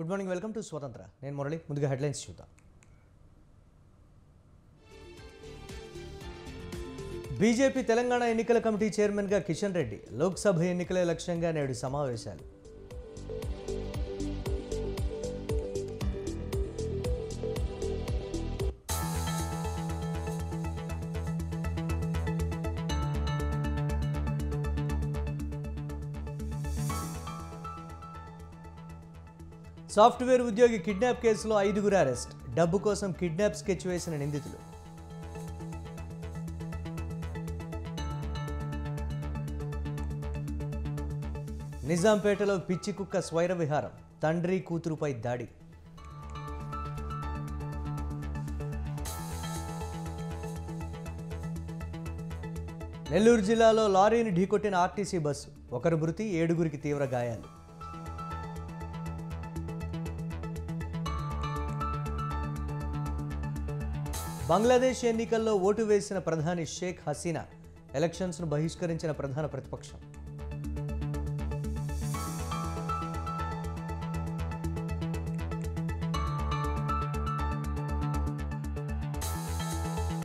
Good morning, welcome to స్వతంత్ర. నేను మురళి. ముందుగా హెడ్లైన్స్ చూద్దాం. బీజేపీ తెలంగాణ ఎన్నికల కమిటీ చైర్మన్గా కిషన్ రెడ్డి. లోక్సభ ఎన్నికలే లక్ష్యంగా నేడు సమావేశాలు. సాఫ్ట్వేర్ ఉద్యోగి కిడ్నాప్ కేసులో 5గురు అరెస్ట్. డబ్బు కోసం కిడ్నాప్ స్కెచ్ వేసిన నిందితులు. నిజాంపేటలో పిచ్చి కుక్క స్వైర విహారం. తండ్రి కూతురుపై దాడి. నెల్లూరు జిల్లాలో లారీని ఢీకొట్టిన ఆర్టీసీ బస్సు. ఒకరు మృతి, 7గురికి తీవ్ర గాయాలు. బంగ్లాదేశ్ ఎన్నికల్లో ఓటు వేసిన ప్రధాని షేక్ హసీనా. ఎలక్షన్స్ను బహిష్కరించిన ప్రధాన ప్రతిపక్షం.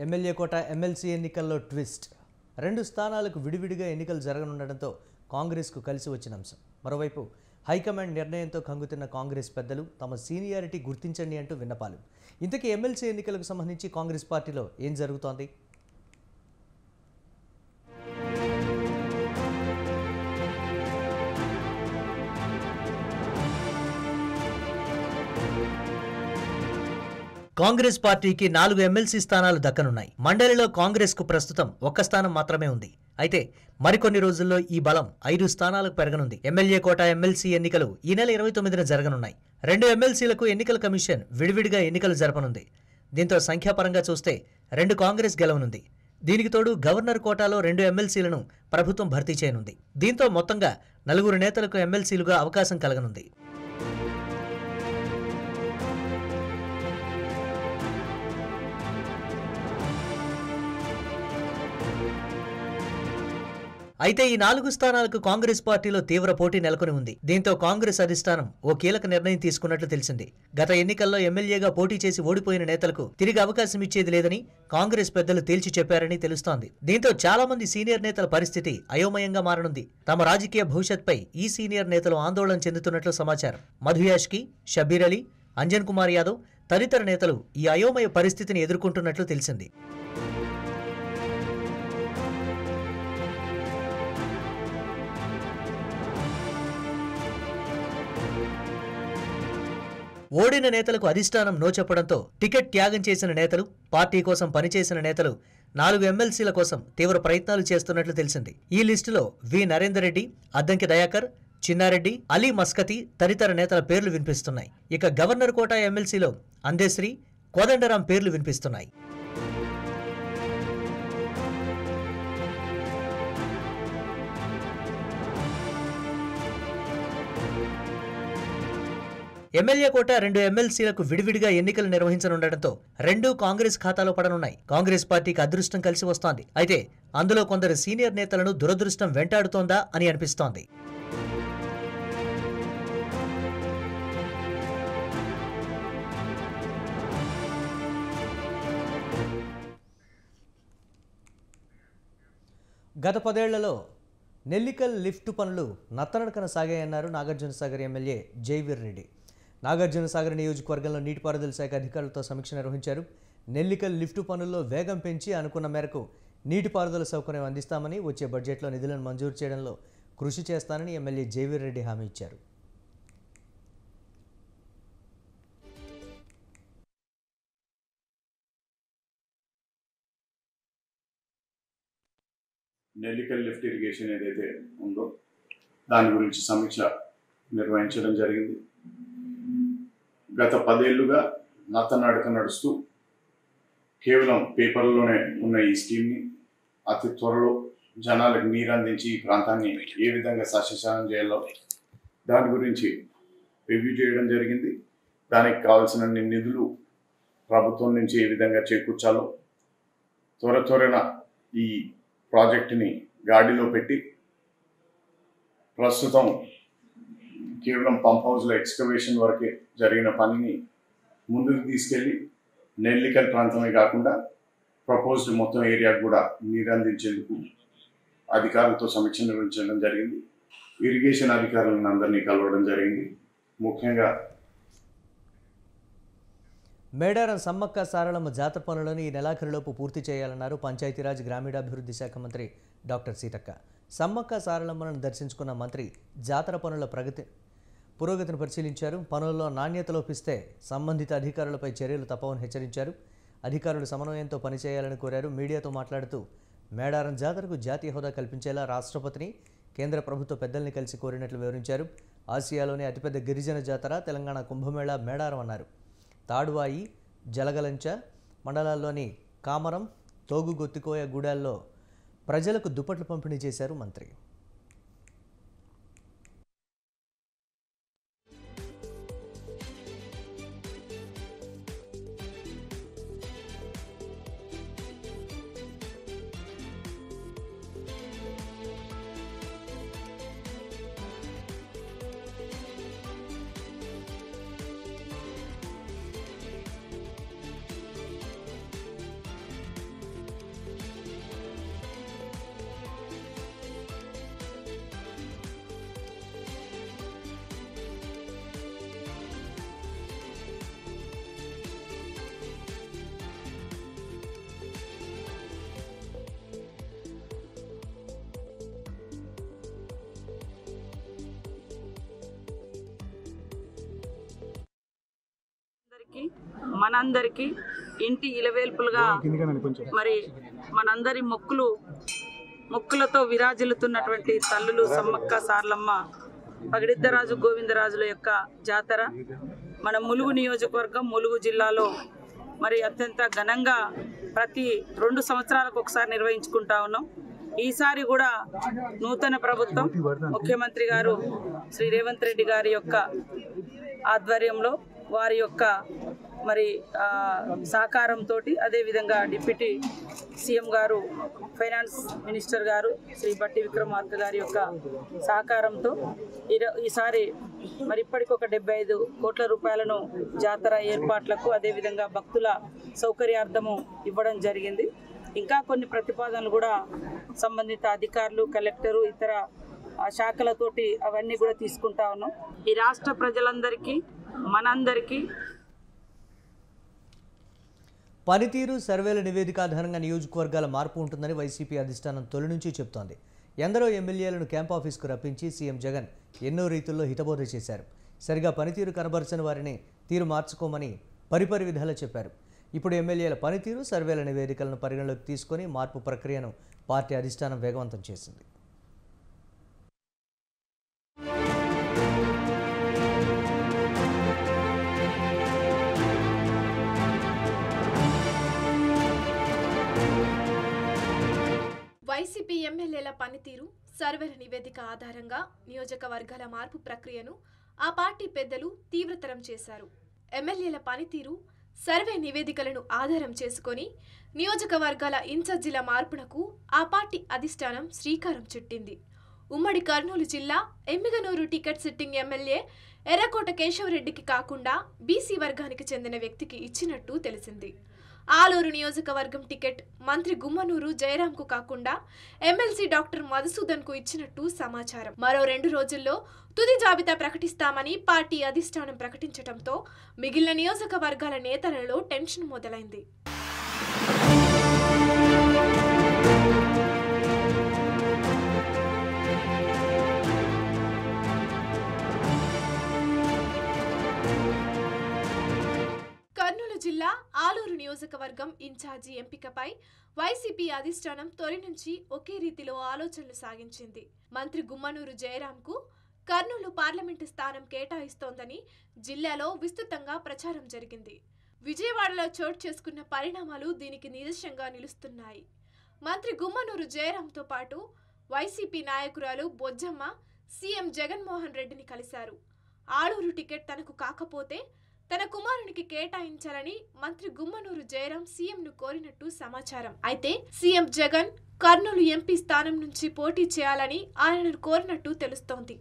ఎమ్మెల్యే కోట ఎమ్మెల్సీ ఎన్నికల్లో ట్విస్ట్. 2 స్థానాలకు విడివిడిగా ఎన్నికలు జరగనుండటంతో కాంగ్రెస్కు కలిసి వచ్చిన అంశం. మరోవైపు హైకమాండ్ నిర్ణయంతో కంగుతున్న కాంగ్రెస్ పెద్దలు తమ సీనియారిటీ గుర్తించండి అంటూ విన్నపాలు. ఇంతకీ ఎమ్మెల్సీ ఎన్నికలకు సంబంధించి కాంగ్రెస్ పార్టీలో ఏం జరుగుతోంది? కాంగ్రెస్ పార్టీకి 4 ఎమ్మెల్సీ స్థానాలు దక్కనున్నాయి. మండలిలో కాంగ్రెస్ కు ప్రస్తుతం 1 స్థానం మాత్రమే ఉంది. అయితే మరికొన్ని రోజుల్లో ఈ బలం 5 స్థానాలకు పెరగనుంది. ఎమ్మెల్యే కోట ఎమ్మెల్సీ ఎన్నికలు ఈ నెల 29న జరగనున్నాయి. 2 ఎమ్మెల్సీలకు ఎన్నికల కమిషన్ విడివిడిగా ఎన్నికలు జరపనుంది. దీంతో సంఖ్యాపరంగా చూస్తే 2 కాంగ్రెస్ గెలవనుంది. దీనికి తోడు గవర్నర్ కోటాలో 2 ఎమ్మెల్సీలను ప్రభుత్వం భర్తీ చేయనుంది. దీంతో మొత్తంగా 4 నేతలకు ఎమ్మెల్సీలుగా అవకాశం కలగనుంది. అయితే ఈ 4 స్థానాలకు కాంగ్రెస్ పార్టీలో తీవ్ర పోటీ నెలకొని ఉంది. దీంతో కాంగ్రెస్ అధిష్టానం ఓ కీలక నిర్ణయం తీసుకున్నట్లు తెలిసింది. గత ఎన్నికల్లో ఎమ్మెల్యేగా పోటీ చేసి ఓడిపోయిన నేతలకు తిరిగి అవకాశం ఇచ్చేది లేదని కాంగ్రెస్ పెద్దలు తేల్చి చెప్పారని తెలుస్తోంది. దీంతో చాలా మంది సీనియర్ నేతల పరిస్థితి అయోమయంగా మారనుంది. తమ రాజకీయ భవిష్యత్పై ఈ సీనియర్ నేతలు ఆందోళన చెందుతున్నట్లు సమాచారం. మధు యాష్కి, షబీర్ అలీ, అంజన్ కుమార్ యాదవ్ తదితర నేతలు ఈ అయోమయ పరిస్థితిని ఎదుర్కొంటున్నట్లు తెలిసింది. ఓడిన నేతలకు అధిష్టానం నో చెప్పడంతో టికెట్ త్యాగం చేసిన నేతలు, పార్టీ కోసం పనిచేసిన నేతలు 4 ఎమ్మెల్సీల కోసం తీవ్ర ప్రయత్నాలు చేస్తున్నట్లు తెలిసింది. ఈ లిస్టులో వి నరేందర్ రెడ్డి, అద్దంకి దయాకర్, చిన్నారెడ్డి, అలీ మస్కతి తదితర నేతల పేర్లు వినిపిస్తున్నాయి. ఇక గవర్నర్ కోట ఎమ్మెల్సీలో అందేశ్రీ, కోదండరాం పేర్లు వినిపిస్తున్నాయి. ఎమ్మెల్యే కోట 2 ఎమ్మెల్సీలకు విడివిడిగా ఎన్నికలు నిర్వహించనుండటంతో 2 కాంగ్రెస్ ఖాతాలో పడనున్నాయి. కాంగ్రెస్ పార్టీకి అదృష్టం కలిసి వస్తోంది. అయితే అందులో కొందరు సీనియర్ నేతలను దురదృష్టం వెంటాడుతోందా అని అనిపిస్తోంది. గత 10 ఏళ్లలో నెల్లికల్ లిఫ్ట్ పనులు నత్తనడకన సాగాయన్నారు నాగార్జునసాగర్ ఎమ్మెల్యే జైవీర్ రెడ్డి. నాగార్జునసాగర్ నియోజకవర్గంలో నీటిపారుదల శాఖ అధికారులతో సమీక్ష నిర్వహించారు. నెల్లికల్ లిఫ్ట్ పనుల్లో వేగం పెంచి అనుకున్న మేరకు నీటిపారుదల సౌకర్యం అందిస్తామని, వచ్చే బడ్జెట్లో నిధులను మంజూరు చేయడంలో కృషి చేస్తానని ఎమ్మెల్యే జైవీర్ రెడ్డి హామీ ఇచ్చారు. నెల్లికల్ లిఫ్ట్ ఇరిగేషన్ ఏదైతే ఉందో దాని గురించి సమీక్ష నిర్వహించడం జరిగింది. గత 10 ఏళ్లుగా నత్తనడక నడుస్తూ కేవలం పేపర్లోనే ఉన్న ఈ స్కీమ్ని అతి త్వరలో జనాలకు నీరు అందించి ఈ ప్రాంతాన్ని ఏ విధంగా సస్యశాలం చేయాలో దాని గురించి రివ్యూ చేయడం జరిగింది. దానికి కావాల్సిన నిధులు ప్రభుత్వం నుంచి ఏ విధంగా చేకూర్చాలో త్వరన ఈ ప్రాజెక్టుని గాడిలో పెట్టి ప్రస్తుతం కేవలం పంప్ హౌస్లో ఎక్స్కవేషన్ వరకే జరిగిన పనిని ముందుకు తీసుకెళ్ళి నెల్లికల్ ప్రాంతమే కాకుండా ప్రపోజ్డ్ మొత్తం ఏరియాకు కూడా నీరు అందించేందుకు అధికారులతో సమీక్ష నిర్వహించడం జరిగింది. ఇరిగేషన్ అధికారులను అందరినీ కలవడం జరిగింది. ముఖ్యంగా మేడారం సమ్మక్క సారలమ్మ జాతర పనులను ఈ నెలాఖరులోపు పూర్తి చేయాలన్నారు పంచాయతీరాజ్ గ్రామీణాభివృద్ధి శాఖ మంత్రి డాక్టర్ సీతక్క. సమ్మక్క సారలమ్మలను దర్శించుకున్న మంత్రి జాతర పనుల పురోగతిని పరిశీలించారు. పనుల్లో నాణ్యత లోపిస్తే సంబంధిత అధికారులపై చర్యలు తప్పవని హెచ్చరించారు. అధికారులు సమన్వయంతో పనిచేయాలని కోరారు. మీడియాతో మాట్లాడుతూ మేడారం జాతరకు జాతీయ హోదా కల్పించేలా రాష్ట్రపతిని కేంద్ర ప్రభుత్వ పెద్దల్ని కలిసి కోరినట్లు వివరించారు. ఆసియాలోనే అతిపెద్ద గిరిజన జాతర తెలంగాణ కుంభమేళా మేడారం అన్నారు. తాడువాయి, జలగలంచ మండలాల్లోని కామరం, తోగుగొత్తికోయ గూడాల్లో ప్రజలకు దుప్పట్లు పంపిణీ చేశారు మంత్రి. మనందరికీ ఇంటి ఇలవేల్పులుగా మరి మనందరి మొక్కులతో విరాజిల్లుతున్నటువంటి తల్లులు సమ్మక్క సారలమ్మ పగిడిద్దరాజు గోవిందరాజుల యొక్క జాతర మన ములుగు నియోజకవర్గం ములుగు జిల్లాలో మరి అత్యంత ఘనంగా ప్రతి 2 సంవత్సరాలకు ఒకసారి నిర్వహించుకుంటా ఉన్నాం. ఈసారి కూడా నూతన ప్రభుత్వం ముఖ్యమంత్రి గారు శ్రీ రేవంత్ రెడ్డి గారి యొక్క ఆధ్వర్యంలో వారి యొక్క మరి సహకారంతో అదేవిధంగా డిప్యూటీ సీఎం గారు ఫైనాన్స్ మినిస్టర్ గారు శ్రీ బట్టి విక్రమార్క గారి యొక్క సహకారంతో ఈసారి మరి ఇప్పటికి ఒక 75 కోట్ల రూపాయలను జాతర ఏర్పాట్లకు అదేవిధంగా భక్తుల సౌకర్యార్థము ఇవ్వడం జరిగింది. ఇంకా కొన్ని ప్రతిపాదనలు కూడా సంబంధిత అధికారులు, కలెక్టరు, ఇతర శాఖలతోటి అవన్నీ కూడా తీసుకుంటా ఉన్నాం. ఈ రాష్ట్ర ప్రజలందరికీ మనందరికీ పనితీరు సర్వేల నివేదిక ఆధారంగా నియోజకవర్గాల మార్పు ఉంటుందని వైసీపీ అధిష్టానం తొలి నుంచి చెబుతోంది. ఎందరో ఎమ్మెల్యేలను క్యాంప్ ఆఫీస్కు రప్పించి సీఎం జగన్ ఎన్నో రీతుల్లో హితబోధ చేశారు. సరిగా పనితీరు కనబరచని వారిని తీరు మార్చుకోమని పరిపరి విధాలా చెప్పారు. ఇప్పుడు ఎమ్మెల్యేల పనితీరు సర్వేల నివేదికలను పరిగణలోకి తీసుకొని మార్పు ప్రక్రియను పార్టీ అధిష్టానం వేగవంతం చేసింది. వైసీపీ ఎమ్మెల్యేల పనితీరు సర్వేల నివేదిక ఆధారంగా నియోజకవర్గాల మార్పు ప్రక్రియను ఆ పార్టీ పెద్దలు తీవ్రతరం చేశారు. ఎమ్మెల్యేల పనితీరు సర్వే నివేదికలను ఆధారం చేసుకొని నియోజకవర్గాల ఇన్ఛార్జీల మార్పునకు ఆ పార్టీ అధిష్టానం శ్రీకారం చుట్టింది. ఉమ్మడి కర్నూలు జిల్లా ఎమ్మిగనూరు టికెట్ సిట్టింగ్ ఎమ్మెల్యే ఎర్రకోట కేశవరెడ్డికి కాకుండా బీసీ వర్గానికి చెందిన వ్యక్తికి ఇచ్చినట్టు తెలిసింది. ఆలూరు నియోజకవర్గం టికెట్ మంత్రి గుమ్మనూరు జయరాంకు కాకుండా ఎమ్మెల్సీ డాక్టర్ మధుసూదన్కు ఇచ్చినట్టు సమాచారం. మరో 2 రోజుల్లో తుది జాబితా ప్రకటిస్తామని పార్టీ అధిష్టానం ప్రకటించడంతో మిగిలిన నియోజకవర్గాల నేతలలో టెన్షన్ మొదలైంది. కర్నూలు జిల్లా ఆలూరు నియోజకవర్గం ఇన్ఛార్జి ఎంపికపై వైసీపీ అధిష్టానం తొలి నుంచి ఒకే రీతిలో ఆలోచనలు సాగించింది. మంత్రి గుమ్మనూరు జయరాంకు కర్నూలు పార్లమెంటు స్థానం కేటాయిస్తోందని జిల్లాలో విస్తృతంగా ప్రచారం జరిగింది. విజయవాడలో చోటు చేసుకున్న పరిణామాలు దీనికి నిదర్శనంగా నిలుస్తున్నాయి. మంత్రి గుమ్మనూరు జయరాంతో పాటు వైసీపీ నాయకురాలు బొజ్జమ్మ సీఎం జగన్మోహన్ రెడ్డిని కలిశారు. ఆలూరు టికెట్ తనకు కాకపోతే తన కుమారునికి కేటాయించాలని మంత్రి గుమ్మనూరు జయరాం సీఎంను కోరినట్టు సమాచారం. అయితే సీఎం జగన్ కర్నూలు ఎంపీ స్థానం నుంచి పోటీ చేయాలని ఆయనను కోరినట్టు తెలుస్తోంది.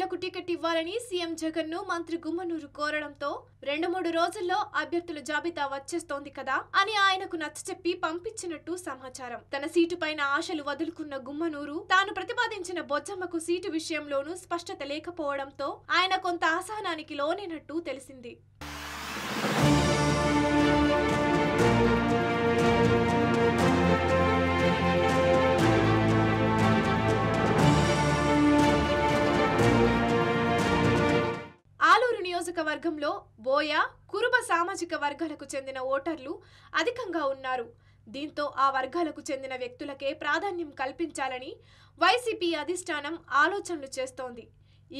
తనకు టికెట్ ఇవ్వాలని సీఎం జగన్ ను మంత్రి గుమ్మనూరు కోరడంతో 2-3 రోజుల్లో అభ్యర్థుల జాబితా వచ్చేస్తోంది కదా అని ఆయనకు నచ్చచెప్పి పంపించినట్టు సమాచారం. తన సీటు పైన ఆశలు వదులుకున్న గుమ్మనూరు తాను ప్రతిపాదించిన బొజ్జమ్మకు సీటు విషయంలోనూ స్పష్టత లేకపోవడంతో ఆయన కొంత అసహనానికి లోనైనట్టు తెలిసింది. ఆలూరు నియోజకవర్గంలో బోయ, కురుబ సామాజిక వర్గాలకు చెందిన ఓటర్లు అధికంగా ఉన్నారు. దీంతో ఆ వర్గాలకు చెందిన వ్యక్తులకే ప్రాధాన్యం కల్పించాలని వైసీపీ అధిష్టానం ఆలోచనలు చేస్తోంది.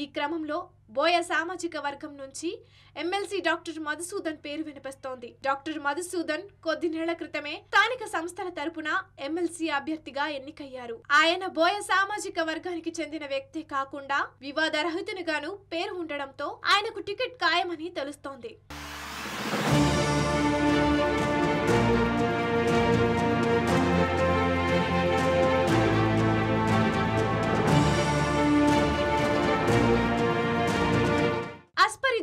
ఈ క్రమంలో బోయ సామాజిక వర్గం నుంచి ఎమ్మెల్సీ డాక్టర్ మధుసూదన్ పేరు వినిపిస్తోంది. డాక్టర్ మధుసూదన్ కొద్ది నెలల క్రితమే స్థానిక సంస్థల తరపున ఎమ్మెల్సీ అభ్యర్థిగా ఎన్నికయ్యారు. ఆయన బోయ సామాజిక వర్గానికి చెందిన వ్యక్తే కాకుండా వివాదరహితునిగాను పేరు ఉండడంతో ఆయనకు టికెట్ ఖాయమని తెలుస్తోంది.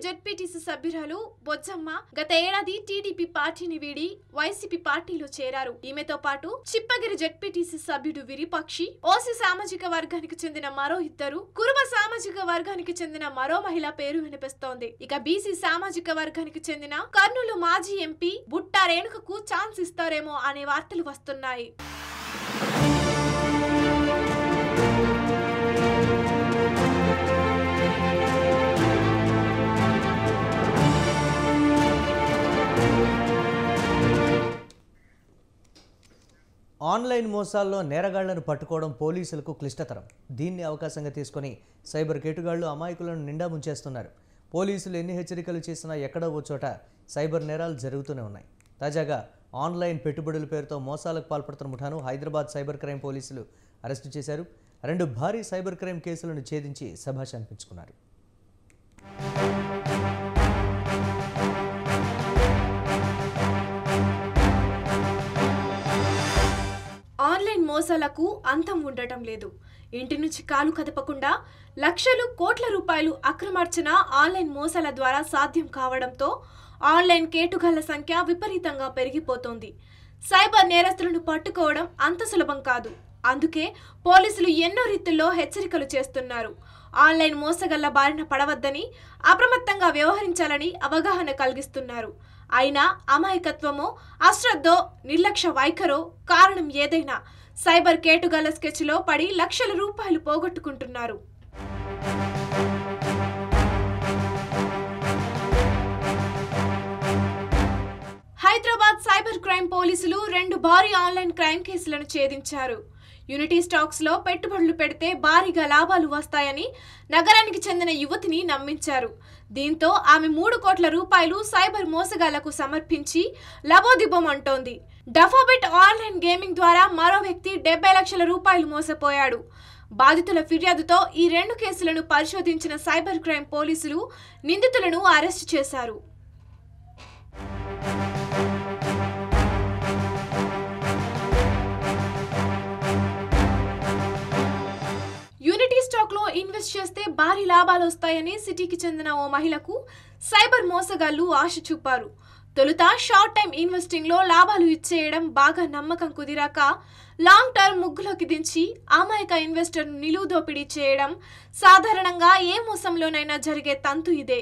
జెడ్పీటీసీ సభ్యురాలు బొజ్జమ్మ గత ఏడాది టీడీపీ పార్టీని వీడి వైసీపీ పార్టీలో చేరారు. ఈమెతో పాటు చిప్పగిరి జెడ్పీటీసీ సభ్యుడు విరిపక్షి, ఓసీ సామాజిక వర్గానికి చెందిన మరో ఇద్దరు, కురుబ సామాజిక వర్గానికి చెందిన మరో మహిళ పేరు వినిపిస్తోంది. ఇక బీసీ సామాజిక వర్గానికి చెందిన కర్నూలు మాజీ ఎంపీ బుట్టా రేణుకకు ఛాన్స్ ఇస్తారేమో అనే వార్తలు వస్తున్నాయి. ఆన్లైన్ మోసాల్లో నేరగాళ్లను పట్టుకోవడం పోలీసులకు క్లిష్టతరం. దీన్ని అవకాశంగా తీసుకొని సైబర్ కేటుగాళ్లు అమాయకులను నిండా ముంచేస్తున్నారు. పోలీసులు ఎన్ని హెచ్చరికలు చేసినా ఎక్కడో ఓ చోట సైబర్ నేరాలు జరుగుతూనే ఉన్నాయి. తాజాగా ఆన్లైన్ పెట్టుబడుల పేరుతో మోసాలకు పాల్పడుతున్న ముఠాను హైదరాబాద్ సైబర్ క్రైమ్ పోలీసులు అరెస్టు చేశారు. 2 భారీ సైబర్ క్రైమ్ కేసులను ఛేదించి శభాష్ అనిపించుకున్నారు. ఆన్లైన్ మోసాలకు అంతం ఉండటం లేదు. ఇంటి నుంచి కాలు కదపకుండా లక్షలు, కోట్ల రూపాయలు అక్రమార్జన ఆన్లైన్ మోసాల ద్వారా సాధ్యం కావడంతో ఆన్లైన్ కేటుగాళ్ల సంఖ్య విపరీతంగా పెరిగిపోతోంది. సైబర్ నేరస్తులను పట్టుకోవడం అంత సులభం కాదు. అందుకే పోలీసులు ఎన్నో రీతుల్లో హెచ్చరికలు చేస్తున్నారు. ఆన్లైన్ మోసగళ్ల బారిన పడవద్దని, అప్రమత్తంగా వ్యవహరించాలని అవగాహన కలిగిస్తున్నారు. అయినా అమాయకత్వమో, అశ్రద్ధో, నిర్లక్ష్య వైఖరో కారణం ఏదైనా సైబర్ కేటుగాళ్ల స్కెచ్లో పడి లక్షల రూపాయలు పోగొట్టుకుంటున్నారు. హైదరాబాద్ సైబర్ క్రైమ్ పోలీసులు 2 భారీ ఆన్లైన్ క్రైమ్ కేసులను ఛేదించారు. యూనిటీ స్టాక్స్ లో పెట్టుబడులు పెడితే భారీగా లాభాలు వస్తాయని నగరానికి చెందిన యువతిని నమ్మించారు. దీంతో ఆమె 3 కోట్ల రూపాయలు సైబర్ మోసగాళ్లకు సమర్పించి లబోదిబోం అంటోంది. డఫోబిట్ ఆన్లైన్ గేమింగ్ ద్వారా మరో వ్యక్తి 70 లక్షల రూపాయలు మోసపోయాడు. బాధితుల ఫిర్యాదుతో ఈ 2 కేసులను పరిశోధించిన సైబర్ క్రైమ్ పోలీసులు నిందితులను అరెస్టు చేశారు. యూనిటీ స్టాక్ లో ఇన్వెస్ట్ చేస్తే భారీ లాభాలు వస్తాయని సిటీకి చెందిన ఓ మహిళకు సైబర్ మోసగాళ్లు ఆశ చూపారు. తొలుత షార్ట్ టైం ఇన్వెస్టింగ్ లో లాభాలు ఇచ్చేయడం బాగా నమ్మకం కుదిరాక లాంగ్ టర్మ్ ముగ్గులోకి దించి అమాయక ఇన్వెస్టర్ నిలువు దోపిడీ చేయడం సాధారణంగా ఏ మోసంలోనైనా జరిగే తంతు ఇదే.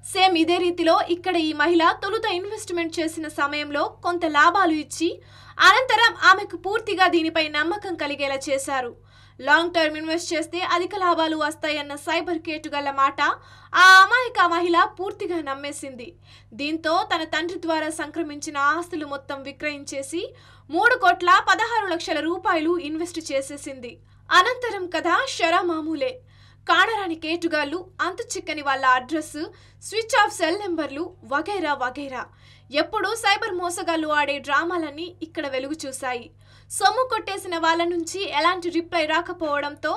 సేమ్ ఇదే రీతిలో ఇక్కడ ఈ మహిళ తొలుత ఇన్వెస్ట్మెంట్ చేసిన సమయంలో కొంత లాభాలు ఇచ్చి అనంతరం ఆమెకు పూర్తిగా దీనిపై నమ్మకం కలిగేలా చేశారు. లాంగ్ టర్మ్ ఇన్వెస్ట్ చేస్తే అధిక లాభాలు వస్తాయన్న సైబర్ కేటుగాళ్ల మాట ఆ అమాయక మహిళ పూర్తిగా నమ్మేసింది. దీంతో తన తండ్రి ద్వారా సంక్రమించిన ఆస్తులు మొత్తం విక్రయించేసి 3 కోట్ల 16 లక్షల రూపాయలు ఇన్వెస్ట్ చేసేసింది. అనంతరం కథ షరామామూలే. కానరాని కేటుగాళ్లు, అంతు చిక్కని వాళ్ళ అడ్రస్, స్విచ్ ఆఫ్ సెల్ నెంబర్లు వగైరా వగైరా. ఎప్పుడు సైబర్ మోసగాళ్లు ఆడే డ్రామాలన్నీ ఇక్కడ వెలుగు చూశాయి. సొమ్ము కొట్టేసిన వాళ్ళ నుంచి ఎలాంటి రిప్లై రాకపోవడంతో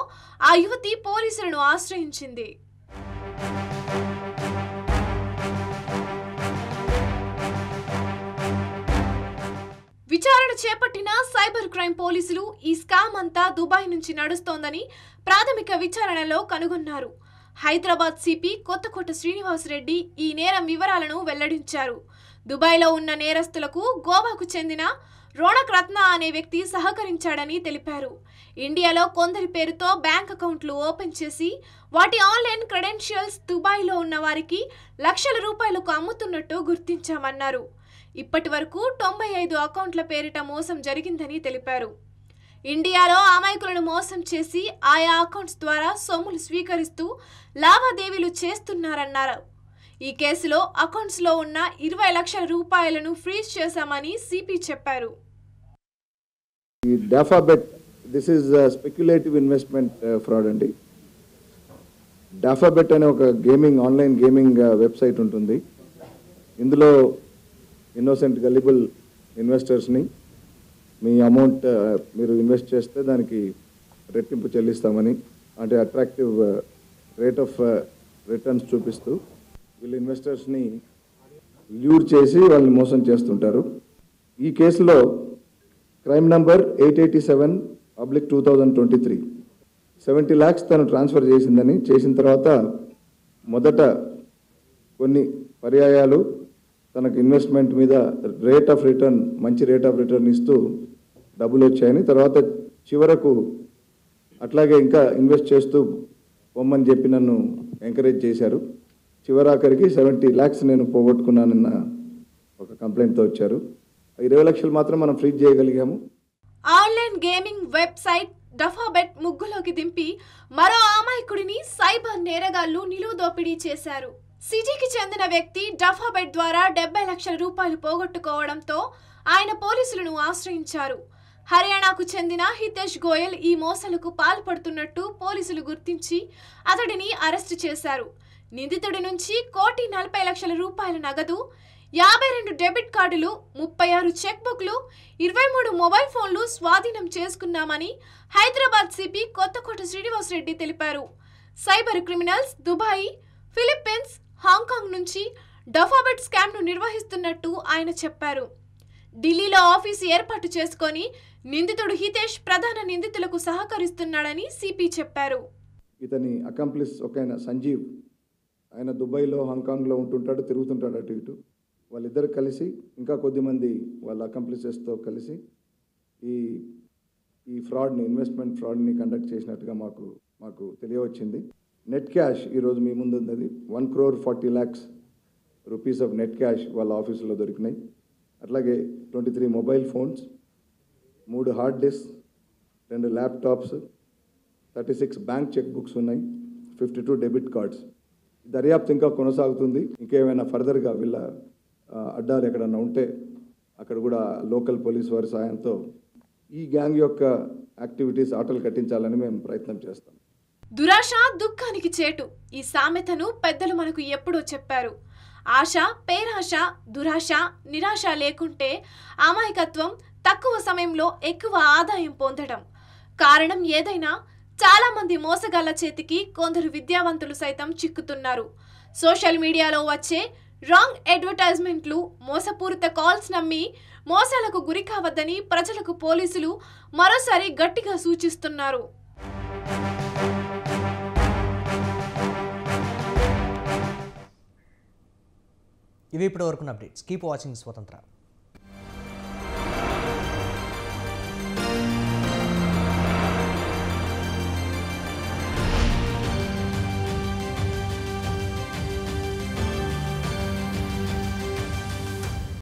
ఆ యువతి పోలీసులను ఆశ్రయించింది. విచారణ చేపట్టిన సైబర్ క్రైమ్ పోలీసులు ఈ స్కామ్ అంతా దుబాయ్ నుంచి నడుస్తోందని ప్రాథమిక విచారణలో కనుగొన్నారు. హైదరాబాద్ సిపి కొత్తకోట శ్రీనివాసరెడ్డి ఈ నేరం వివరాలను వెల్లడించారు. దుబాయ్లో ఉన్న నేరస్తులకు గోవాకు చెందిన రోణక్ రత్న అనే వ్యక్తి సహకరించాడని తెలిపారు. ఇండియాలో కొందరి పేరుతో బ్యాంక్ అకౌంట్లు ఓపెన్ చేసి వాటి ఆన్లైన్ క్రెడెన్షియల్స్ దుబాయ్లో ఉన్న వారికి లక్షల రూపాయలకు అమ్ముతున్నట్టు గుర్తించామన్నారు. ఇప్పటి వరకు 95 అకౌంట్ల పేరిట మోసం జరిగిందని తెలిపారు. ఇండియాలో అమాయకులను మోసం చేసి ఆయా అకౌంట్స్ ద్వారా సొమ్ములు స్వీకరిస్తూ లావాదేవీలు చేస్తున్నారన్నారు. ఈ కేసులో అకౌంట్స్లో ఉన్న 20 లక్షల రూపాయలను ఫ్రీజ్ చేశామని సిపి చెప్పారు. ఈ Dafabet this is speculative investment fraud అండి. డాఫాబెట్ అనే ఒక ఆన్లైన్ గేమింగ్ వెబ్సైట్ ఉంటుంది. ఇందులో ఇన్నోసెంట్ గలిబుల్ ఇన్వెస్టర్స్ని మీ అమౌంట్ మీరు ఇన్వెస్ట్ చేస్తే దానికి రెట్టింపు చెల్లిస్తామని, అంటే అట్రాక్టివ్ రేట్ ఆఫ్ రిటర్న్స్ చూపిస్తూ వీళ్ళు ఇన్వెస్టర్స్ని ల్యూర్ చేసి వాళ్ళని మోసం చేస్తుంటారు. ఈ కేసులో క్రైమ్ నంబర్ 887/2023 70 lakhs తను ట్రాన్స్ఫర్ చేసిన తర్వాత మొదట కొన్ని పర్యాయాలు తనకు ఇన్వెస్ట్మెంట్ మీద మంచి రేట్ ఆఫ్ రిటర్న్ ఇస్తూ డబ్బులు వచ్చాయని, తర్వాత చివరకు అట్లాగే ఇంకా ఇన్వెస్ట్ చేస్తూ పొమ్మని చెప్పి నన్ను ఎంకరేజ్ చేశారు. చివరాఖరికి 70 lakhs నేను పోగొట్టుకున్నానన్న ఒక కంప్లైంట్తో వచ్చారు. 20 లక్షలు మాత్రం మనం freeze చేయగలిగాము. Online gaming website Dafabet ముగ్గులోకి దింపి మరో అమాయకుడిని సైబర్ నేరగాళ్లు నిలువు దోపిడీ చేశారు. సిటీకి చెందిన వ్యక్తి డఫాబెట్ ద్వారా 70 లక్షల రూపాయలు పోగొట్టుకోవడంతో ఆయన పోలీసులను ఆశ్రయించారు. హర్యానాకు చెందిన హితేష్ గోయల్ ఈ మోసాలకు పాల్పడుతున్నట్టు పోలీసులు గుర్తించి అతడిని అరెస్టు చేశారు. నిందితుడి నుంచి 1,40,00,000 రూపాయల నగదు, 52 డెబిట్ కార్డులు, 36 చెక్ బుక్లు, 23 మొబైల్ ఫోన్లు స్వాధీనం చేసుకున్నామని హైదరాబాద్ సిపి కొత్తకోట శ్రీనివాసరెడ్డి తెలిపారు. Cyber criminals Dubai, Philippines, Hong Kong నుంచి డఫాబెట్ స్కామ్ను నిర్వహిస్తున్నట్టు ఆయన చెప్పారు. ఢిల్లీలో ఆఫీసు ఏర్పాటు చేసుకొని నిందితుడు హితేష్ ప్రధాన నిందితులకు సహకరిస్తున్నాడని సిపి చెప్పారు. ఇతని అకంప్లిస్ ఒక ఆయన సంజీవ్, ఆయన దుబాయ్లో హాంకాంగ్లో ఉంటుంటాడు, తిరుగుతుంటాడు అటు ఇటు. వాళ్ళిద్దరు కలిసి ఇంకా కొద్దిమంది వాళ్ళ అకంప్లిసెస్తో కలిసి ఈ ఇన్వెస్ట్మెంట్ ఫ్రాడ్ని కండక్ట్ చేసినట్టుగా మాకు తెలియవచ్చింది. నెట్ క్యాష్ ఈరోజు మీ ముందు ఉంది. 1,40,00,000 రూపీస్ ఆఫ్ నెట్ క్యాష్ వాళ్ళ ఆఫీసులో దొరికినాయి. అట్లాగే 23 mobile phones, 3 hard disk, 2 laptops, 36 bank cheque books ఉన్నాయి, 52 డెబిట్ కార్డ్స్. దర్యాప్తు ఇంకా కొనసాగుతుంది. ఇంకేమైనా ఫర్దర్గా వీళ్ళ అడ్డాలు ఎక్కడన్నా ఉంటే అక్కడ కూడా లోకల్ పోలీస్ వారి సాయంతో ఈ గ్యాంగ్ యొక్క యాక్టివిటీస్ ఆటలు కట్టించాలని మేము ప్రయత్నం చేస్తాం. దురాశ దుఃఖానికి చేటు. ఈ సామెతను పెద్దలు మనకు ఎప్పుడో చెప్పారు. ఆశ, పేరాశ, దురాశ, నిరాశ లేకుంటే అమాయకత్వం, తక్కువ సమయంలో ఎక్కువ ఆదాయం పొందడం. కారణం ఏదైనా చాలా మంది మోసగాళ్ల చేతికి కొందరు విద్యావంతులు సైతం చిక్కుతున్నారు. సోషల్ మీడియాలో వచ్చే రాంగ్ అడ్వర్టైజ్మెంట్లు, మోసపూరిత కాల్స్ నమ్మి మోసాలకు గురి కావద్దని ప్రజలకు పోలీసులు మరోసారి గట్టిగా సూచిస్తున్నారు. ఇవి ఇప్పటి వరకున్న అప్డేట్స్. కీప్ వాచింగ్ స్వతంత్ర.